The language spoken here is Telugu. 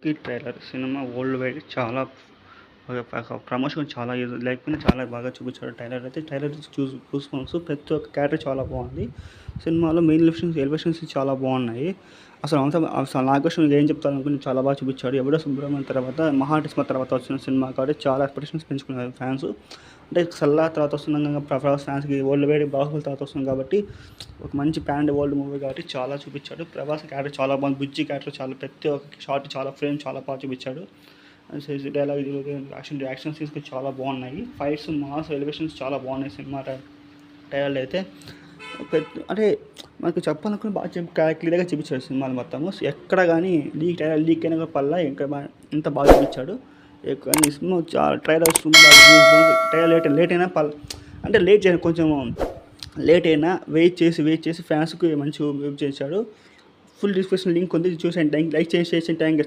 'కి' ట్రైలర్ సినిమా వరల్డ్ వైడ్ చాలా ప్రమోషన్ చాలా లేకపోయినా చాలా బాగా చూపించాడు ట్రైలర్ అయితే. ట్రైలర్ గూస్ బంప్స్ ప్రతి ఒక్క క్యారెక్టర్ చాలా బాగుంది. సినిమాలో మెయిన్ ఎలివేషన్స్ చాలా బాగున్నాయి. అసలు నాగేశ్వర ఏం చెప్తారనుకుని చాలా బాగా చూపించాడు. ఎవడో సుబ్రహ్మణ్యం తర్వాత మహానటిస్మ తర్వాత వచ్చిన సినిమా కాబట్టి చాలా ఎక్స్పెక్టేషన్స్ పెంచుకున్నారు ఫ్యాన్స్. అంటే సల్లా తర్వాత వస్తున్నాం ప్రభాస్ ఫ్యాన్స్కి వరల్డ్ వైడ్ బాహుబలి తర్వాత వస్తుంది కాబట్టి ఒక మంచి ప్యాన్ వరల్డ్ మూవీ కాబట్టి చాలా చూపించాడు. ప్రభాస్ క్యారెక్టర్ చాలా బాగుంది. బుజ్జి క్యారెక్టర్ చాలా ప్రతి ఒక్క షాట్ చాలా ఫ్రేమ్ చాలా బాగా చూపించాడు. డైలాగ్ యాక్షన్ సీన్స్ చాలా బాగున్నాయి. ఫైట్స్ మాస్ ఎలివేషన్స్ చాలా బాగున్నాయి సినిమా ట్రైలర్లో అయితే. అంటే మనకు చెప్పాలనుకుని బాగా క్లియర్గా చూపించాడు సినిమాలు మొత్తము. ఎక్కడ కానీ ట్రైలర్ లీక్ అయినా పల్లా ఎంత బాగా చూపించాడు. సినిమా ట్రైలర్ లేట్ అయినా అంటే లేట్ చేయను కొంచెం లేట్ అయినా వెయిట్ చేసి ఫ్యాన్స్కి మంచి వెయిట్ చేశాడు. ఫుల్ డిస్క్రిప్షన్ లింక్ ఉంది చూసాను. లైక్ చేసి థ్యాంక్ యూ.